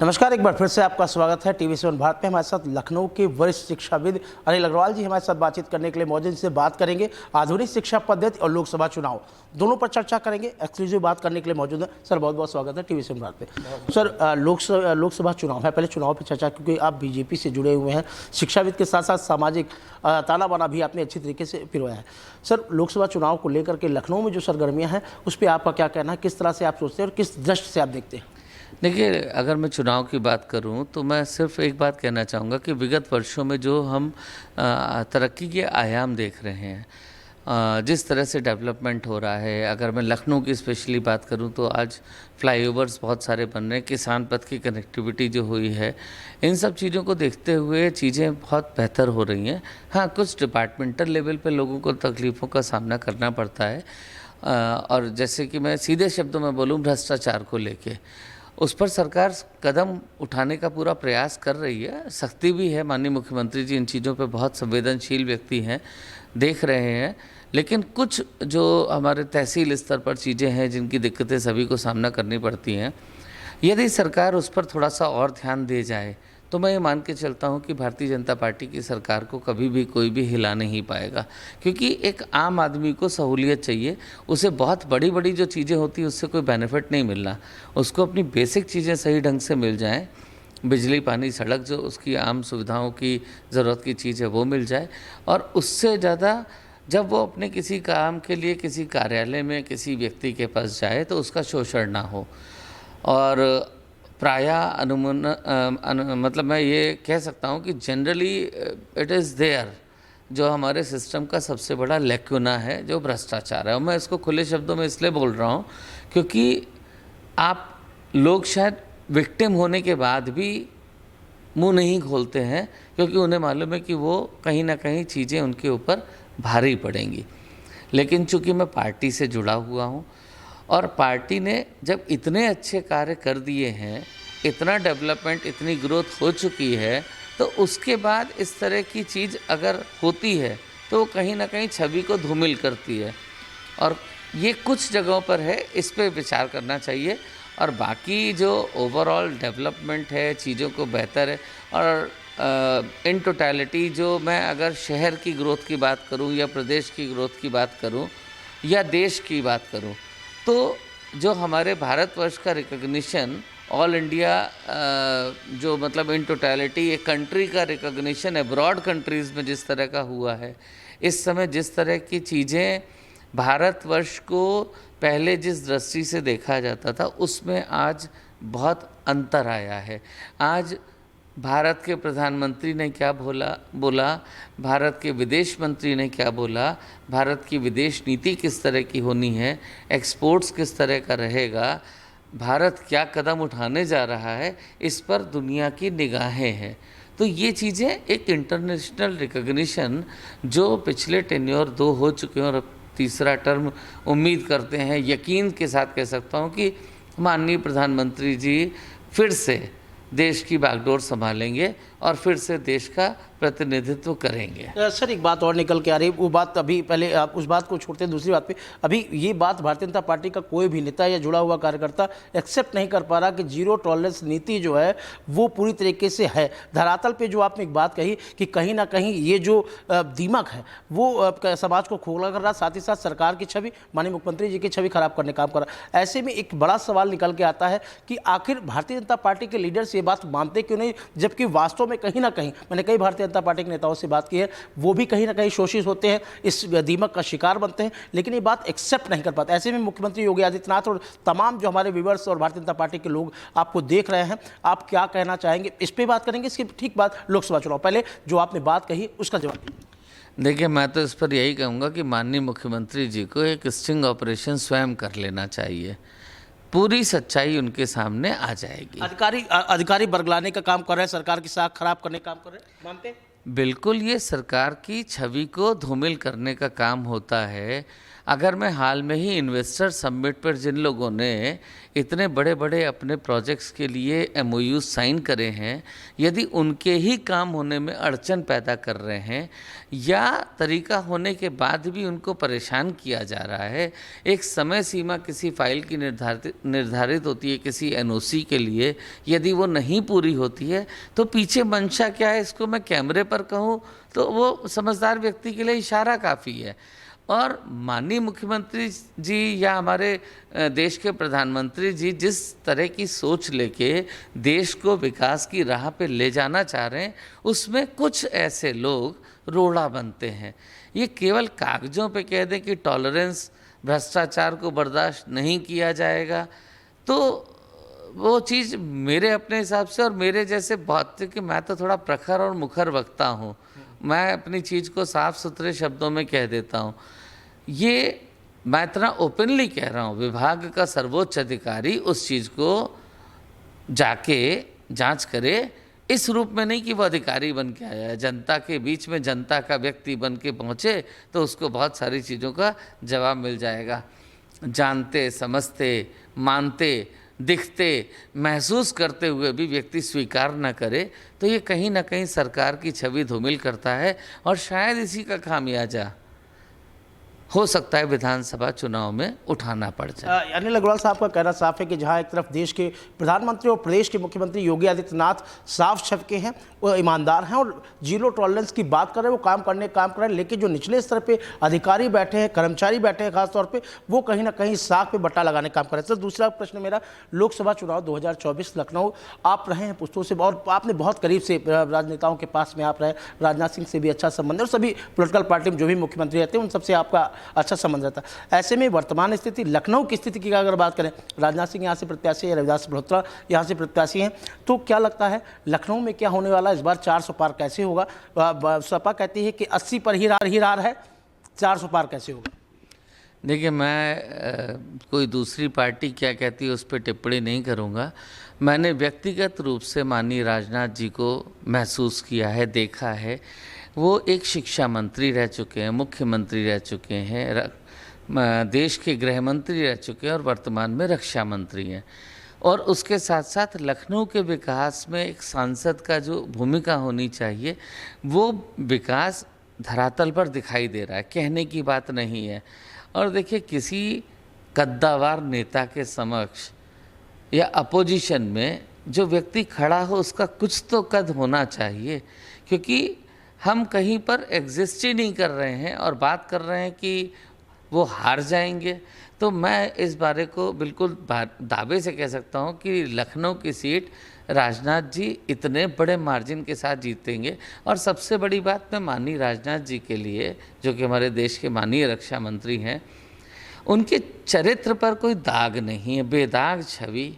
नमस्कार, एक बार फिर से आपका स्वागत है टीवी 7 भारत में। हमारे साथ लखनऊ के वरिष्ठ शिक्षाविद अनिल अग्रवाल जी हमारे साथ बातचीत करने के लिए मौजूद। से बात करेंगे आधुनिक शिक्षा पद्धति और लोकसभा चुनाव, दोनों पर चर्चा करेंगे। एक्सक्लूसिव बात करने के लिए मौजूद है सर। बहुत बहुत स्वागत है टीवी 7 भारत पे। सर, लोकसभा चुनाव है, पहले चुनाव पर चर्चा, क्योंकि आप बीजेपी से जुड़े हुए हैं, शिक्षाविद के साथ साथ सामाजिक ताना बाना भी आपने अच्छी तरीके से पिरोया है। सर, लोकसभा चुनाव को लेकर के लखनऊ में जो सरगर्मियाँ हैं उस पर आपका क्या कहना है, किस तरह से आप सोचते हैं और किस दृष्टि से आप देखते हैं? देखिए, अगर मैं चुनाव की बात करूं तो मैं सिर्फ एक बात कहना चाहूँगा कि विगत वर्षों में जो हम तरक्की के आयाम देख रहे हैं, जिस तरह से डेवलपमेंट हो रहा है, अगर मैं लखनऊ की स्पेशली बात करूं तो आज फ्लाईओवर्स बहुत सारे बन रहे हैं, किसान पथ की कनेक्टिविटी जो हुई है, इन सब चीज़ों को देखते हुए चीज़ें बहुत बेहतर हो रही हैं। हाँ, कुछ डिपार्टमेंटल लेवल पे लोगों को तकलीफ़ों का सामना करना पड़ता है, और जैसे कि मैं सीधे शब्दों में बोलूँ, भ्रष्टाचार को लेके उस पर सरकार कदम उठाने का पूरा प्रयास कर रही है। सख्ती भी है, माननीय मुख्यमंत्री जी इन चीज़ों पे बहुत संवेदनशील व्यक्ति हैं, देख रहे हैं। लेकिन कुछ जो हमारे तहसील स्तर पर चीज़ें हैं जिनकी दिक्कतें सभी को सामना करनी पड़ती हैं, यदि सरकार उस पर थोड़ा सा और ध्यान दे जाए तो मैं ये मान के चलता हूँ कि भारतीय जनता पार्टी की सरकार को कभी भी कोई भी हिला नहीं पाएगा। क्योंकि एक आम आदमी को सहूलियत चाहिए, उसे बहुत बड़ी बड़ी जो चीज़ें होती हैं उससे कोई बेनिफिट नहीं मिलना, उसको अपनी बेसिक चीज़ें सही ढंग से मिल जाएं, बिजली पानी सड़क जो उसकी आम सुविधाओं की ज़रूरत की चीज़ है वो मिल जाए, और उससे ज़्यादा जब वो अपने किसी काम के लिए किसी कार्यालय में किसी व्यक्ति के पास जाए तो उसका शोषण ना हो। और प्रायः मतलब मैं ये कह सकता हूँ कि जनरली इट इज़ देयर, जो हमारे सिस्टम का सबसे बड़ा लैक्यूना है, जो भ्रष्टाचार है। और मैं इसको खुले शब्दों में इसलिए बोल रहा हूँ क्योंकि आप लोग शायद विक्टिम होने के बाद भी मुंह नहीं खोलते हैं, क्योंकि उन्हें मालूम है कि वो कहीं ना कहीं चीज़ें उनके ऊपर भारी पड़ेंगी। लेकिन चूँकि मैं पार्टी से जुड़ा हुआ हूँ और पार्टी ने जब इतने अच्छे कार्य कर दिए हैं, इतना डेवलपमेंट, इतनी ग्रोथ हो चुकी है, तो उसके बाद इस तरह की चीज़ अगर होती है तो वो कहीं ना कहीं छवि को धूमिल करती है। और ये कुछ जगहों पर है, इस पे विचार करना चाहिए। और बाकी जो ओवरऑल डेवलपमेंट है, चीज़ों को बेहतर है। और इन टोटलिटी जो मैं अगर शहर की ग्रोथ की बात करूं या प्रदेश की ग्रोथ की बात करूं या देश की बात करूं, तो जो हमारे भारतवर्ष का रिकग्निशन ऑल इंडिया, जो मतलब इन टोटलिटी एक कंट्री का रिकग्निशन अब्रॉड कंट्रीज़ में जिस तरह का हुआ है, इस समय जिस तरह की चीज़ें भारतवर्ष को पहले जिस दृष्टि से देखा जाता था उसमें आज बहुत अंतर आया है। आज भारत के प्रधानमंत्री ने क्या बोला, भारत के विदेश मंत्री ने क्या बोला, भारत की विदेश नीति किस तरह की होनी है, एक्सपोर्ट्स किस तरह का रहेगा, भारत क्या कदम उठाने जा रहा है, इस पर दुनिया की निगाहें हैं। तो ये चीज़ें एक इंटरनेशनल रिकग्निशन जो पिछले टेन्योर 2 हो चुके हैं और अब तीसरा टर्म उम्मीद करते हैं, यकीन के साथ कह सकता हूँ कि माननीय प्रधानमंत्री जी फिर से देश की बागडोर संभालेंगे और फिर से देश का प्रतिनिधित्व करेंगे। सर, एक बात और निकल के आ रही है, वो बात अभी पहले आप उस बात को छोड़ते हैं, दूसरी बात पे अभी ये बात भारतीय जनता पार्टी का कोई भी नेता या जुड़ा हुआ कार्यकर्ता एक्सेप्ट नहीं कर पा रहा कि जीरो टॉलरेंस नीति जो है वो पूरी तरीके से है धरातल पे। जो आपने एक बात कही कि कहीं ना कहीं ये जो दीमक है वो समाज को खोखला कर रहा, साथ ही साथ सरकार की छवि, माननीय मुख्यमंत्री जी की छवि खराब करने का काम कर रहा। ऐसे में एक बड़ा सवाल निकल के आता है कि आखिर भारतीय जनता पार्टी के लीडर्स ये बात मानते क्यों नहीं, जबकि वास्तव में कहीं ना कहीं मैंने कई भारतीय जनता पार्टी के नेताओं से बात की है, वो भी कहीं ना कहीं शोषित होते हैं, इस दीमक का शिकार बनते हैं, लेकिन ये बात एक्सेप्ट नहीं कर पाते। ऐसे में मुख्यमंत्री योगी आदित्यनाथ और तमाम जो हमारे व्यूअर्स और भारतीय जनता पार्टी के लोग आपको देख रहे हैं, आप क्या कहना चाहेंगे? इस पर बात करेंगे, इसकी ठीक बात लोकसभा चुनाव। पहले जो आपने बात कही उसका जवाब। देखिए, मैं तो इस पर यही कहूँगा कि माननीय मुख्यमंत्री जी को एक स्टिंग ऑपरेशन स्वयं कर लेना चाहिए, पूरी सच्चाई उनके सामने आ जाएगी। अधिकारी बरगलाने का काम कर रहे हैं, सरकार की साख खराब करने का काम कर रहे हैं, मानते? बिल्कुल, ये सरकार की छवि को धूमिल करने का काम होता है। अगर मैं हाल में ही इन्वेस्टर समिट पर जिन लोगों ने इतने बड़े बड़े अपने प्रोजेक्ट्स के लिए एमओयू साइन करे हैं, यदि उनके ही काम होने में अड़चन पैदा कर रहे हैं या तरीका होने के बाद भी उनको परेशान किया जा रहा है, एक समय सीमा किसी फाइल की निर्धारित होती है किसी एनओसी के लिए, यदि वो नहीं पूरी होती है तो पीछे मंशा क्या है, इसको मैं कैमरे पर कहूँ तो वो समझदार व्यक्ति के लिए इशारा काफ़ी है। और माननीय मुख्यमंत्री जी या हमारे देश के प्रधानमंत्री जी जिस तरह की सोच लेके देश को विकास की राह पे ले जाना चाह रहे हैं, उसमें कुछ ऐसे लोग रोड़ा बनते हैं। ये केवल कागज़ों पे कह दें कि टॉलरेंस, भ्रष्टाचार को बर्दाश्त नहीं किया जाएगा, तो वो चीज़ मेरे अपने हिसाब से और मेरे जैसे बहुत, कि मैं तो थोड़ा प्रखर और मुखर वक्ता हूँ, मैं अपनी चीज़ को साफ सुथरे शब्दों में कह देता हूँ। ये मैं इतना ओपनली कह रहा हूँ, विभाग का सर्वोच्च अधिकारी उस चीज़ को जाके जांच करे, इस रूप में नहीं कि वो अधिकारी बन के आया है, जनता के बीच में जनता का व्यक्ति बन के पहुँचे तो उसको बहुत सारी चीज़ों का जवाब मिल जाएगा। जानते, समझते, मानते, दिखते, महसूस करते हुए भी व्यक्ति स्वीकार न करे तो ये कहीं ना कहीं सरकार की छवि धूमिल करता है और शायद इसी का खामियाजा हो सकता है विधानसभा चुनाव में उठाना पड़ जाए। अनिल अग्रवाल साहब का कहना साफ है कि जहां एक तरफ देश के प्रधानमंत्री और प्रदेश के मुख्यमंत्री योगी आदित्यनाथ साफ छबके हैं, वो ईमानदार हैं और जीरो टॉलरेंस की बात कर रहे हैं, वो काम कर रहे हैं, लेकिन जो निचले स्तर पे अधिकारी बैठे हैं, कर्मचारी बैठे हैं खासतौर पे, वो कहीं ना कहीं साख पे बट्टा लगाने का काम कर रहे हैं। तो दूसरा प्रश्न मेरा, लोकसभा चुनाव 2024 लखनऊ आप रहे हैं पुस्तों से और आपने बहुत करीब से राजनेताओं के पास में आप रहे, राजनाथ सिंह से भी अच्छा संबंध है और सभी पोलिटिकल पार्टी में जो भी मुख्यमंत्री रहते हैं उन सबसे आपका अच्छा संबंध रहता है। ऐसे में वर्तमान स्थिति, लखनऊ की स्थिति की अगर बात करें, राजनाथ सिंह यहाँ से प्रत्याशी है, रविदास मल्होत्रा यहाँ से प्रत्याशी हैं, तो क्या लगता है लखनऊ में क्या होने वाला है इस बार? 400 पार कैसे होगा? सपा कहती है कि 80 पर ही रार है, 400 पार कैसे होगा? देखिए, मैं कोई दूसरी पार्टी क्या कहती है उस पर टिप्पणी नहीं करूँगा। मैंने व्यक्तिगत रूप से माननीय राजनाथ जी को महसूस किया है, देखा है। वो एक शिक्षा मंत्री रह चुके हैं, मुख्यमंत्री रह चुके हैं, देश के गृह मंत्री रह चुके हैं और वर्तमान में रक्षा मंत्री हैं। और उसके साथ साथ लखनऊ के विकास में एक सांसद का जो भूमिका होनी चाहिए, वो विकास धरातल पर दिखाई दे रहा है, कहने की बात नहीं है। और देखिए, किसी कद्दावर नेता के समक्ष या अपोजिशन में जो व्यक्ति खड़ा हो उसका कुछ तो कद होना चाहिए, क्योंकि हम कहीं पर एग्जिस्ट ही नहीं कर रहे हैं और बात कर रहे हैं कि वो हार जाएंगे। तो मैं इस बारे को बिल्कुल दावे से कह सकता हूँ कि लखनऊ की सीट राजनाथ जी इतने बड़े मार्जिन के साथ जीतेंगे। और सबसे बड़ी बात, मैं माननीय राजनाथ जी के लिए, जो कि हमारे देश के माननीय रक्षा मंत्री हैं, उनके चरित्र पर कोई दाग नहीं है, बेदाग छवि,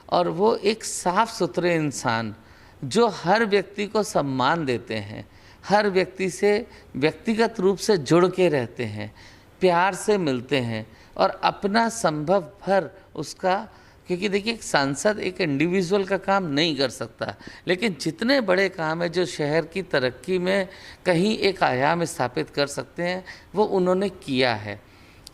और वो एक साफ सुथरे इंसान जो हर व्यक्ति को सम्मान देते हैं, हर व्यक्ति से व्यक्तिगत रूप से जुड़ के रहते हैं, प्यार से मिलते हैं और अपना संभव भर उसका, क्योंकि देखिए, एक सांसद एक इंडिविजुअल का काम नहीं कर सकता, लेकिन जितने बड़े काम है जो शहर की तरक्की में कहीं एक आयाम स्थापित कर सकते हैं, वो उन्होंने किया है।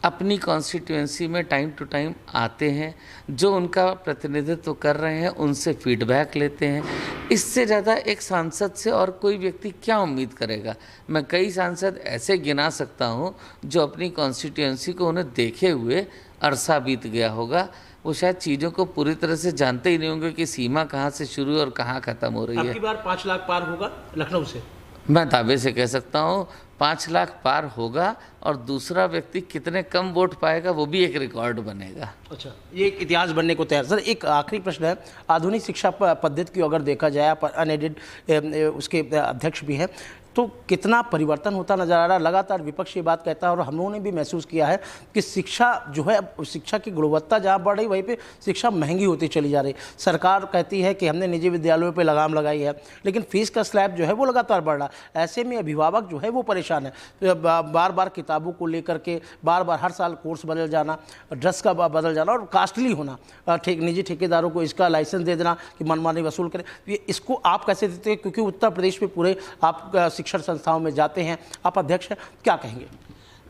अपनी कॉन्स्टिट्यूएंसी में टाइम टू टाइम आते हैं, जो उनका प्रतिनिधित्व कर रहे हैं उनसे फीडबैक लेते हैं। इससे ज़्यादा एक सांसद से और कोई व्यक्ति क्या उम्मीद करेगा? मैं कई सांसद ऐसे गिना सकता हूं जो अपनी कॉन्स्टिट्यूएंसी को उन्हें देखे हुए अरसा बीत गया होगा, वो शायद चीज़ों को पूरी तरह से जानते ही नहीं होंगे कि सीमा कहाँ से शुरू और कहाँ ख़त्म हो रही है। अबकी बार 5 लाख पार होगा लखनऊ से? मैं दावे से कह सकता हूँ 5 लाख पार होगा, और दूसरा व्यक्ति कितने कम वोट पाएगा वो भी एक रिकॉर्ड बनेगा। अच्छा, ये एक इतिहास बनने को तैयार। सर, एक आखिरी प्रश्न है, आधुनिक शिक्षा पद्धति की अगर देखा जाए, आप अनएडेड उसके अध्यक्ष भी हैं, तो कितना परिवर्तन होता नजर आ रहा है? लगातार विपक्ष ये बात कहता है और हम लोगों ने भी महसूस किया है कि शिक्षा जो है, शिक्षा की गुणवत्ता जहाँ बढ़ रही वहीं पे शिक्षा महंगी होती चली जा रही। सरकार कहती है कि हमने निजी विद्यालयों पे लगाम लगाई है, लेकिन फीस का स्लैब जो है वो लगातार बढ़ रहा है। ऐसे में अभिभावक जो है वो परेशान है, बार बार किताबों को लेकर के, बार बार हर साल कोर्स बदल जाना, ड्रेस का बदल जाना और कास्टली होना, निजी ठेकेदारों को इसका लाइसेंस दे देना कि मनमानी वसूल करें। ये इसको आप कैसे देते हैं? क्योंकि उत्तर प्रदेश में पूरे आप शिक्षण संस्थाओं में जाते हैं, आप अध्यक्ष हैं, क्या कहेंगे?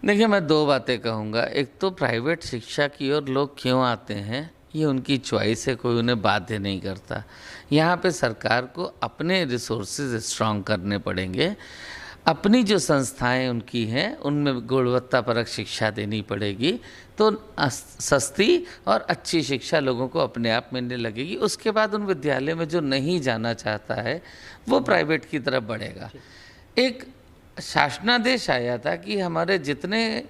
देखिए, मैं दो बातें कहूँगा। एक तो प्राइवेट शिक्षा की ओर लोग क्यों आते हैं, ये उनकी चॉइस है, कोई उन्हें बाध्य नहीं करता। यहाँ पे सरकार को अपने रिसोर्सेज स्ट्रॉन्ग करने पड़ेंगे। अपनी जो संस्थाएं उनकी हैं उनमें गुणवत्तापरक शिक्षा देनी पड़ेगी, तो सस्ती और अच्छी शिक्षा लोगों को अपने आप मिलने लगेगी। उसके बाद उन विद्यालय में जो नहीं जाना चाहता है वो प्राइवेट की तरफ बढ़ेगा। एक शासनादेश आया था कि हमारे जितने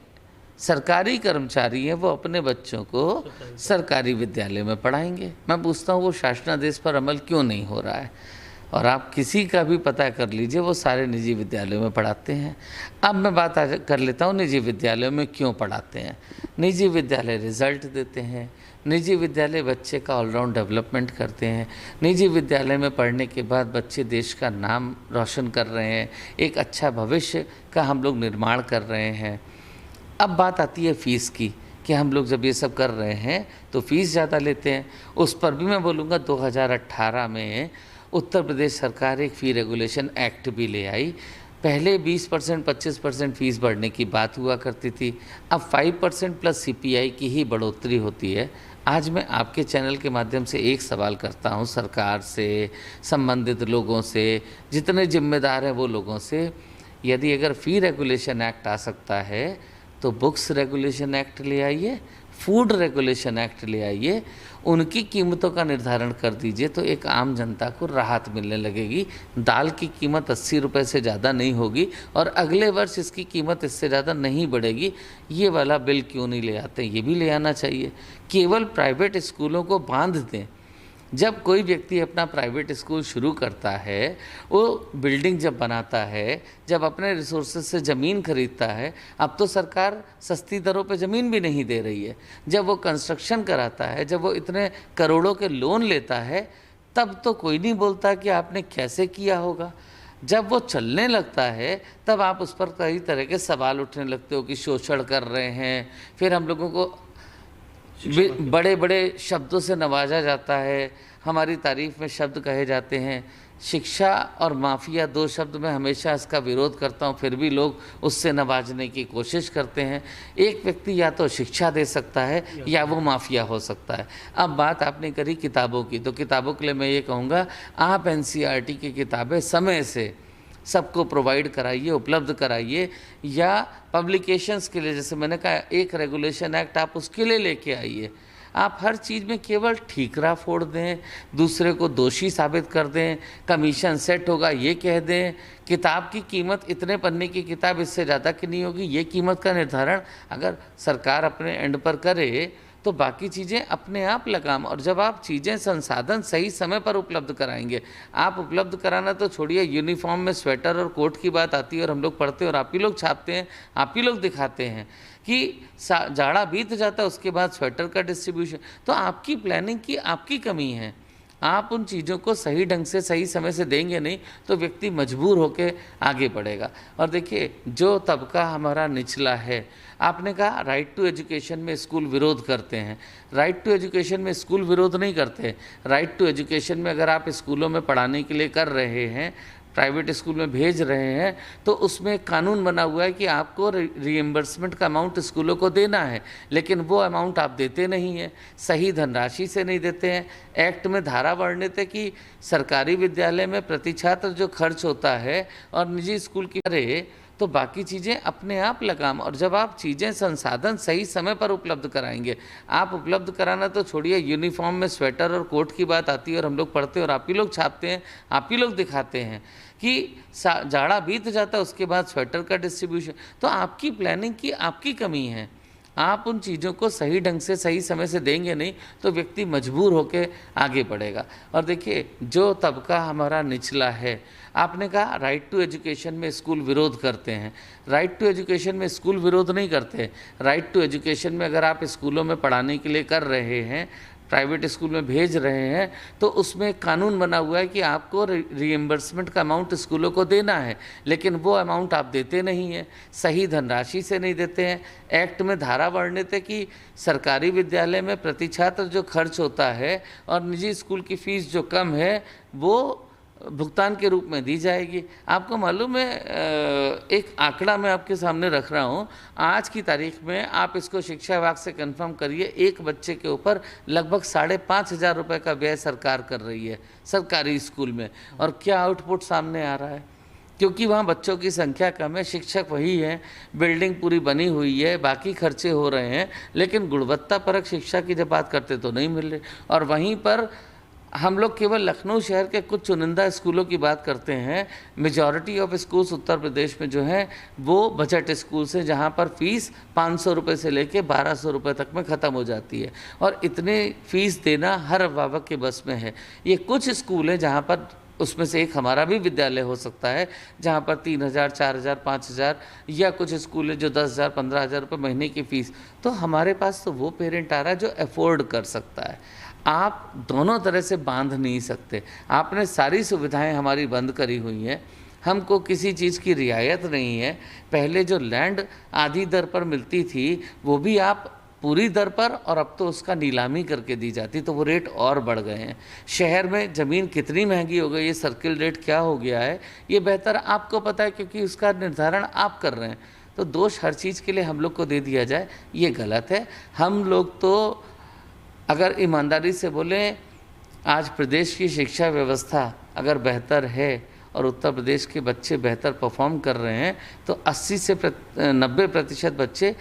सरकारी कर्मचारी हैं वो अपने बच्चों को सरकारी विद्यालय में पढ़ाएंगे। मैं पूछता हूँ वो शासनादेश पर अमल क्यों नहीं हो रहा है? और आप किसी का भी पता कर लीजिए, वो सारे निजी विद्यालयों में पढ़ाते हैं। अब मैं बात कर लेता हूँ निजी विद्यालयों में क्यों पढ़ाते हैं। निजी विद्यालय रिजल्ट देते हैं, निजी विद्यालय बच्चे का ऑलराउंड डेवलपमेंट करते हैं, निजी विद्यालय में पढ़ने के बाद बच्चे देश का नाम रोशन कर रहे हैं, एक अच्छा भविष्य का हम लोग निर्माण कर रहे हैं। अब बात आती है फ़ीस की कि हम लोग जब ये सब कर रहे हैं तो फ़ीस ज़्यादा लेते हैं। उस पर भी मैं बोलूँगा 2018 में उत्तर प्रदेश सरकार एक फ़ी रेगुलेशन एक्ट भी ले आई। पहले 20% 25% फ़ीस बढ़ने की बात हुआ करती थी, अब 5% प्लस CPI की ही बढ़ोतरी होती है। आज मैं आपके चैनल के माध्यम से एक सवाल करता हूँ सरकार से, संबंधित लोगों से, जितने जिम्मेदार हैं वो लोगों से, यदि अगर फ़ी रेगुलेशन एक्ट आ सकता है तो बुक्स रेगुलेशन एक्ट ले आइए, फूड रेगुलेशन एक्ट ले आइए, उनकी कीमतों का निर्धारण कर दीजिए, तो एक आम जनता को राहत मिलने लगेगी। दाल की कीमत 80 रुपये से ज़्यादा नहीं होगी और अगले वर्ष इसकी कीमत इससे ज़्यादा नहीं बढ़ेगी। ये वाला बिल क्यों नहीं ले आते? ये भी ले आना चाहिए। केवल प्राइवेट स्कूलों को बांध दें। जब कोई व्यक्ति अपना प्राइवेट स्कूल शुरू करता है, वो बिल्डिंग जब बनाता है, जब अपने रिसोर्सेज से ज़मीन खरीदता है, अब तो सरकार सस्ती दरों पे ज़मीन भी नहीं दे रही है, जब वो कंस्ट्रक्शन कराता है, जब वो इतने करोड़ों के लोन लेता है, तब तो कोई नहीं बोलता कि आपने कैसे किया होगा। जब वो चलने लगता है तब आप उस पर कई तरह के सवाल उठने लगते हो कि शोषण कर रहे हैं। फिर हम लोगों को बड़े बड़े शब्दों से नवाजा जाता है, हमारी तारीफ़ में शब्द कहे जाते हैं। शिक्षा और माफिया दो शब्द मैं हमेशा इसका विरोध करता हूँ, फिर भी लोग उससे नवाजने की कोशिश करते हैं। एक व्यक्ति या तो शिक्षा दे सकता है या वो माफिया हो सकता है। अब बात आपने करी किताबों की, तो किताबों के लिए मैं ये कहूँगा, आप NCERT की किताबें समय से सबको प्रोवाइड कराइए, उपलब्ध कराइए, या पब्लिकेशंस के लिए, जैसे मैंने कहा, एक रेगुलेशन एक्ट आप उसके लिए लेके आइए। आप हर चीज़ में केवल ठीकरा फोड़ दें, दूसरे को दोषी साबित कर दें, कमीशन सेट होगा ये कह दें, किताब की कीमत इतने पन्ने की किताब इससे ज़्यादा की नहीं होगी, ये कीमत का निर्धारण अगर सरकार अपने एंड पर करे तो बाकी चीज़ें अपने आप लगाम। और जब आप चीज़ें, संसाधन सही समय पर उपलब्ध कराएंगे, आप उपलब्ध कराना तो छोड़िए, यूनिफॉर्म में स्वेटर और कोट की बात आती है और हम लोग पढ़ते हैं और आप ही लोग छापते हैं, आप ही लोग दिखाते हैं कि जाड़ा बीत जाता है उसके बाद स्वेटर का डिस्ट्रीब्यूशन। तो आपकी प्लानिंग की आपकी कमी है। आप उन चीज़ों को सही ढंग से सही समय से देंगे नहीं तो व्यक्ति मजबूर होकर आगे बढ़ेगा। और देखिए, जो तबका हमारा निचला है, आपने कहा राइट टू एजुकेशन में स्कूल विरोध करते हैं। राइट टू एजुकेशन में स्कूल विरोध नहीं करते। राइट टू एजुकेशन में अगर आप स्कूलों में पढ़ाने के लिए कर रहे हैं, प्राइवेट स्कूल में भेज रहे हैं, तो उसमें कानून बना हुआ है कि आपको रीएम्बर्समेंट का अमाउंट स्कूलों को देना है, लेकिन वो अमाउंट आप देते नहीं हैं, सही धनराशि से नहीं देते हैं। एक्ट में धारा वर्णित है कि सरकारी विद्यालय में प्रति छात्र जो खर्च होता है और निजी स्कूल की करे तो बाकी चीज़ें अपने आप लगाम। और जब आप चीज़ें, संसाधन सही समय पर उपलब्ध कराएंगे, आप उपलब्ध कराना तो छोड़िए, यूनिफॉर्म में स्वेटर और कोट की बात आती है और हम लोग पढ़ते हैं और आप ही लोग छापते हैं, आप ही लोग दिखाते हैं कि जाड़ा बीत जाता है उसके बाद स्वेटर का डिस्ट्रीब्यूशन। तो आपकी प्लानिंग की आपकी कमी है। आप उन चीज़ों को सही ढंग से सही समय से देंगे नहीं तो व्यक्ति मजबूर होकर आगे बढ़ेगा। और देखिए, जो तबका हमारा निचला है, आपने कहा राइट टू एजुकेशन में स्कूल विरोध करते हैं। राइट टू एजुकेशन में स्कूल विरोध नहीं करते। राइट टू एजुकेशन में अगर आप स्कूलों में पढ़ाने के लिए कर रहे हैं, प्राइवेट स्कूल में भेज रहे हैं, तो उसमें कानून बना हुआ है कि आपको रीएम्बर्समेंट का अमाउंट स्कूलों को देना है, लेकिन वो अमाउंट आप देते नहीं हैं, सही धनराशि से नहीं देते हैं। एक्ट में धारा वर्णित है कि सरकारी विद्यालय में प्रति छात्र जो खर्च होता है और निजी स्कूल की फ़ीस जो कम है वो भुगतान के रूप में दी जाएगी। आपको मालूम है, एक आंकड़ा मैं आपके सामने रख रहा हूँ, आज की तारीख में आप इसको शिक्षा विभाग से कंफर्म करिए, एक बच्चे के ऊपर लगभग 5,500 रुपये का व्यय सरकार कर रही है सरकारी स्कूल में। और क्या आउटपुट सामने आ रहा है, क्योंकि वहाँ बच्चों की संख्या कम है, शिक्षक वही है, बिल्डिंग पूरी बनी हुई है, बाकी खर्चे हो रहे हैं, लेकिन गुणवत्तापरक शिक्षा की जब बात करते तो नहीं मिल रही। और वहीं पर हम लोग केवल लखनऊ शहर के कुछ चुनिंदा स्कूलों की बात करते हैं। Majority of schools Uttar Pradesh में जो हैं वो बजट स्कूल्स हैं, जहाँ पर फ़ीस 500 रुपये से लेके 1200 रुपये तक में ख़त्म हो जाती है, और इतने फ़ीस देना हर अभिभावक के बस में है। ये कुछ स्कूल हैं जहाँ पर, उसमें से एक हमारा भी विद्यालय हो सकता है, जहाँ पर 3,000, 4,000, 5,000, या कुछ स्कूल है जो 10,000, 15,000 रुपये महीने की फ़ीस। तो हमारे पास तो वो पेरेंट आ रहा है जो अफोर्ड कर सकता है। आप दोनों तरह से बांध नहीं सकते। आपने सारी सुविधाएं हमारी बंद करी हुई हैं, हमको किसी चीज़ की रियायत नहीं है। पहले जो लैंड आधी दर पर मिलती थी वो भी आप पूरी दर पर, और अब तो उसका नीलामी करके दी जाती, तो वो रेट और बढ़ गए हैं। शहर में ज़मीन कितनी महंगी हो गई है, सर्किल रेट क्या हो गया है, ये बेहतर आपको पता है, क्योंकि उसका निर्धारण आप कर रहे हैं। तो दोष हर चीज़ के लिए हम लोग को दे दिया जाए, ये गलत है। हम लोग तो अगर ईमानदारी से बोलें, आज प्रदेश की शिक्षा व्यवस्था अगर बेहतर है और उत्तर प्रदेश के बच्चे बेहतर परफॉर्म कर रहे हैं, तो 80 से 90% बच्चे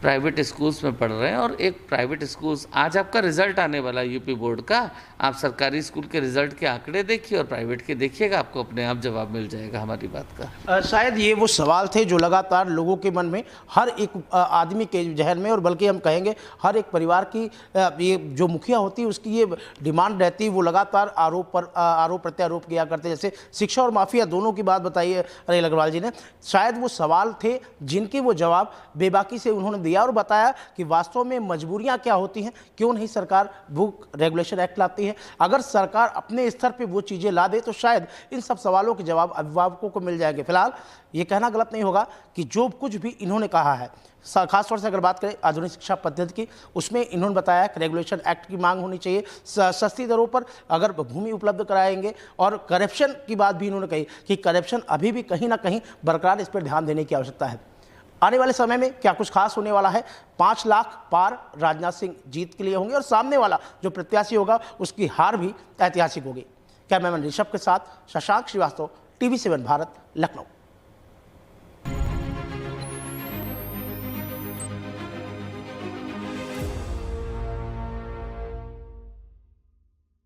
प्राइवेट स्कूल्स में पढ़ रहे हैं। और एक प्राइवेट स्कूल्स, आज आपका रिज़ल्ट आने वाला है यूपी बोर्ड का, आप सरकारी स्कूल के रिज़ल्ट के आंकड़े देखिए और प्राइवेट के देखिएगा, आपको अपने आप जवाब मिल जाएगा हमारी बात का। शायद ये वो सवाल थे जो लगातार लोगों के मन में, हर एक आदमी के जहन में, और बल्कि हम कहेंगे हर एक परिवार की ये जो मुखिया होती है उसकी ये डिमांड रहती है। वो लगातार आरोप प्रत्यारोप किया करते, जैसे शिक्षा और माफिया दोनों की बात बताई है अनिल अग्रवाल जी ने। शायद वो सवाल थे जिनके वो जवाब बेबाकी से उन्होंने दिया और बताया कि वास्तव में मजबूरियां क्या होती हैं, क्यों नहीं सरकार बुक रेगुलेशन एक्ट लाती है। अगर सरकार अपने स्तर पे वो चीज़ें ला दे तो शायद इन सब सवालों के जवाब अभिभावकों को मिल जाएंगे। फिलहाल ये कहना गलत नहीं होगा कि जो कुछ भी इन्होंने कहा है, खासतौर से अगर बात करें आधुनिक शिक्षा पद्धति की, उसमें इन्होंने बताया कि रेगुलेशन एक्ट की मांग होनी चाहिए, सस्ती दरों पर अगर भूमि उपलब्ध कराएंगे, और करप्शन की बात भी इन्होंने कही कि करप्शन अभी भी कहीं ना कहीं बरकरार, इस पर ध्यान देने की आवश्यकता है। आने वाले समय में क्या कुछ खास होने वाला है? 5 लाख पार राजनाथ सिंह जीत के लिए होंगे, और सामने वाला जो प्रत्याशी होगा उसकी हार भी ऐतिहासिक होगी। कैमरामैन ऋषभ के साथ शशांक श्रीवास्तव, TV7 भारत, लखनऊ।